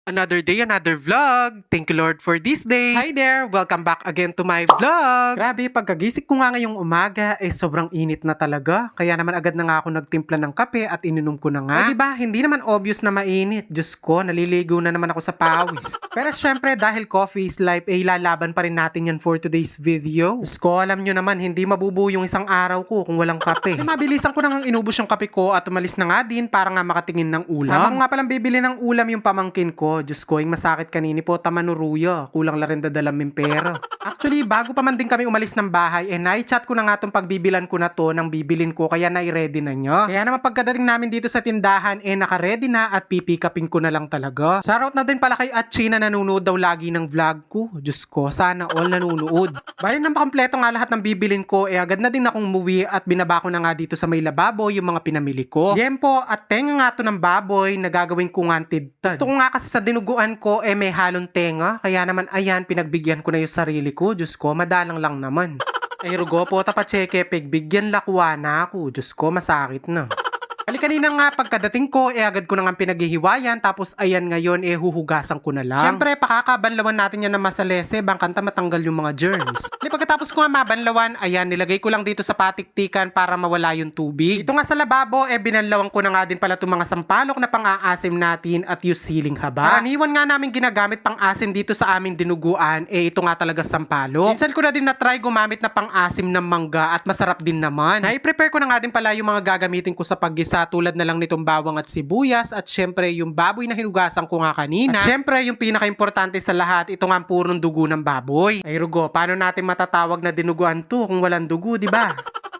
Another day, another vlog. Thank you Lord for this day. Hi there! Welcome back again to my vlog. Grabe, pagkagising ko nga ngayong umaga, sobrang init na talaga. Kaya naman agad na nga ako nagtimpla ng kape at ininom ko na nga. Diba, hindi naman obvious na mainit. Diyos ko, naliligo na naman ako sa pawis. Pero syempre, dahil coffee is life, lalaban pa rin natin yan for today's video. Diyos ko, alam nyo naman, hindi mabubuo yung isang araw ko kung walang kape. Mabilisan ko nang inubos yung kape ko at umalis na nga din para nga makatingin ng ulam. Sama ko nga palang bibili ng ulam yung pamangkin ko. Diyos ko, yung masakit kanini po, tamanuruya. Kulang la rin dadalaming pera. Actually, bago pa man din kami umalis ng bahay, nai-chat ko na nga tong pagbibilan ko na to ng bibilin ko, kaya nai-ready na nyo. Kaya naman pagkadating namin dito sa tindahan, naka-ready na at pipikapin ko na lang talaga. Shoutout na din pala kay Atchi na nanonood daw lagi ng vlog ko. Diyos ko, sana all nanonood. Bali nang makompleto nga lahat ng bibilin ko, agad na din akong umuwi at binaba ko na nga dito sa may lababo yung mga pinamili ko. Yempo at tenga nga to ng baboy na gagawin ko nga tidtad. Gusto ko nga kasi sa dinuguan ko may halong tenga, kaya naman ayan, pinagbigyan ko na yung sarili ko. Diyos ko, madalang lang naman. Ay rugo po, tapacheke, pigbigyan lakwa na ako. Diyos ko, masakit na. Ali kanina nga pagkadating ko, agad ko na nga pinaghihiwayan, tapos ayan ngayon, huhugasan ko na lang. Siyempre, pakakabanlawan natin yan na masalese, bangkanta matanggal yung mga germs. Ali pagkatapos ko nga mabanlawan, ayan, nilagay ko lang dito sa patiktikan para mawala yung tubig. Dito nga sa lababo, binanlawan ko na nga din pala itong mga sampalok na pang-aasim natin at yung siling haba. Karaniwan nga namin ginagamit pang-asim dito sa aming dinuguan, ito nga talaga sampalok. Minsan ko na din na-try gumamit na pang-asim ng mangga at masarap din naman. Na-prepare ko na nga din pala yung mga gagamitin ko sa paggisa, tulad na lang nitong bawang at sibuyas at syempre yung baboy na hinugasan ko nga kanina. At syempre yung pinaka-importante sa lahat, ito nga ang purong dugo ng baboy. Ay rugo, paano natin matatawag na dinuguan to kung walang dugo, di ba?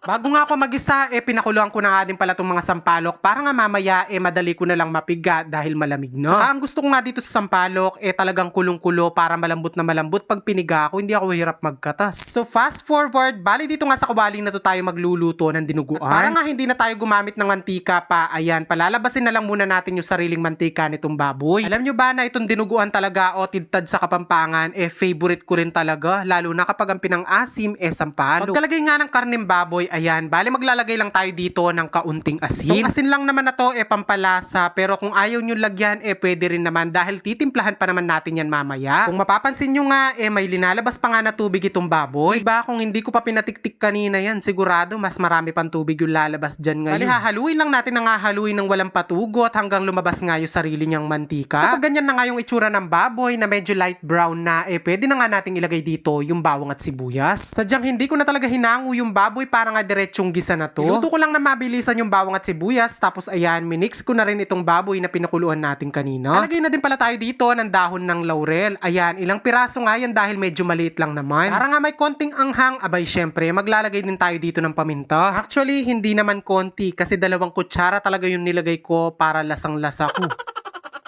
Bago nga ako mag-isa, pinakuluan ko na nga din pala itong mga sampalok para nga mamaya madali ko na lang mapiga dahil malamig, no? Saka ang gusto ko nga dito sa sampalok, talagang kulong-kulo para malambot na malambot. Pag piniga ako, hindi ako hirap magkatas. So fast forward, bali dito nga sa kawaling na to tayo magluluto ng dinuguan. At para nga hindi na tayo gumamit ng mantika pa, ayan, palalabasin na lang muna natin yung sariling mantika nitong baboy. Alam nyo ba na itong dinuguan talaga o tidtad sa Kapampangan, favorite ko rin talaga, lalo na kapag ang pinang-asim sampalok. Pagkalagay nga ng karneng baboy, ayan, bali maglalagay lang tayo dito ng kaunting asin. Itong asin lang naman na to, pampalasa, pero kung ayaw nyo lagyan, pwede rin naman dahil titimplahan pa naman natin yan mamaya. Kung mapapansin nyo nga, may linalabas pa nga na tubig itong baboy. Diba, kung hindi ko pa pinatiktik kanina yan, sigurado mas marami pang tubig yung lalabas dyan ngayon. Bali, hahaluin lang natin na hahaluin ng walang patugot hanggang lumabas nga yung sarili niyang mantika. Kapag ganyan na nga yung itsura ng baboy na medyo light brown na, pwede na nga nating ilagay dito yung bawang at sibuyas. Sadyang hindi ko na talaga hinango yung baboy para nga diretsong gisa na to. Iluto ko lang na mabilisan yung bawang at sibuyas, tapos ayan, minix ko na rin itong baboy na pinakuluan natin kanina. Nalagay na din pala tayo dito ng dahon ng laurel. Ayan, ilang piraso nga yan dahil medyo maliit lang naman. Para nga may konting anghang, abay syempre, maglalagay din tayo dito ng paminta. Actually, hindi naman konti kasi 2 kutsara talaga yung nilagay ko para lasang-lasa ko.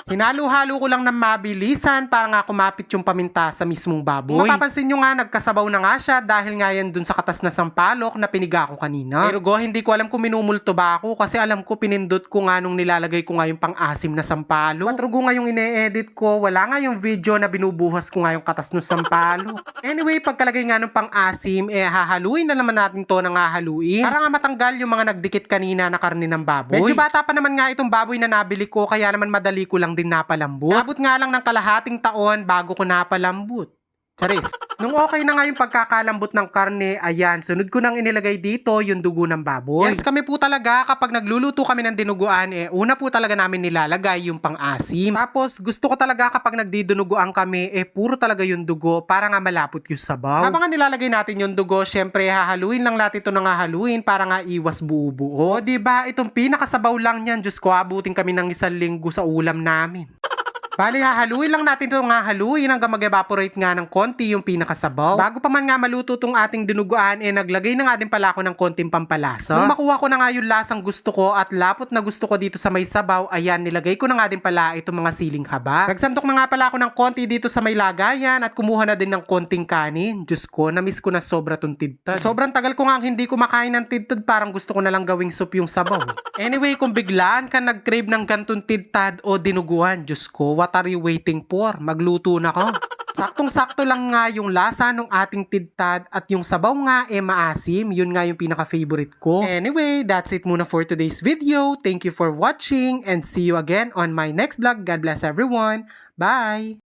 Hinalo-halo ko lang ng mabilisan para nga kumapit yung paminta sa mismong baboy. Kung mapapansin nyo nga, nagkasabaw na nga siya dahil nga yan dun sa katas na sampalok na piniga ko kanina. Pero hindi ko alam kung minumulto ba ako kasi alam ko pinindot ko nga nung nilalagay ko nga yung pang-asim na sampalok. Patrugo nga yung ine-edit ko, wala nga yung video na binubuhas ko nga yung katas ng sampalok. Anyway, pagkalagay nga ng pang-asim, hahaluin na naman natin to ng hahaluin para nga matanggal yung mga nagdikit kanina na karne ng baboy. Medyo bata pa naman nga itong baboy na nabili ko, kaya naman madali ko lang din napalambot. Abot nga lang ng kalahating taon bago ko napalambot. Charis. Nung okay na nga yung pagkakalambot ng karne, ayan, sunod ko nang inilagay dito yung dugo ng baboy. Yes, kami po talaga kapag nagluluto kami ng dinuguan, una po talaga namin nilalagay yung pang-asim. Tapos, gusto ko talaga kapag nagdidunuguan kami, puro talaga yung dugo para nga malapot yung sabaw. Habang nga nilalagay natin yung dugo, syempre, hahaluin lang natin ito ng hahaluin para nga iwas buo-buo. O, diba, itong pinakasabaw lang yan, Diyos ko, abutin kami ng 1 linggo sa ulam namin. Bali, hahaluin lang natin itong hahaluin hanggang mag-evaporate nga ng konti yung pinakasabaw. Bago pa man nga maluto itong ating dinuguan, naglagay na nga din pala ako ng konting pampalasa. Nung makuha ko na nga yung lasang gusto ko at lapot na gusto ko dito sa may sabaw, ayan, nilagay ko na nga din pala itong mga siling haba. Nagsantok na nga pala ako ng konti dito sa may lagayan at kumuha na din ng konting kanin. Diyos ko, namiss ko na sobra tong tidtad. Sobrang tagal ko nga hindi kumakain ng tidtad, parang gusto ko na lang gawing soup yung sabaw. Anyway, kung biglaan ka nag-crave ng gantong tidtad o dinuguan, Diyos ko, what are you waiting for? Magluto na ka. Saktong-sakto lang nga yung lasa ng ating tidtad at yung sabaw nga maasim. Yun nga yung pinaka-favorite ko. Anyway, that's it muna for today's video. Thank you for watching and see you again on my next vlog. God bless everyone. Bye!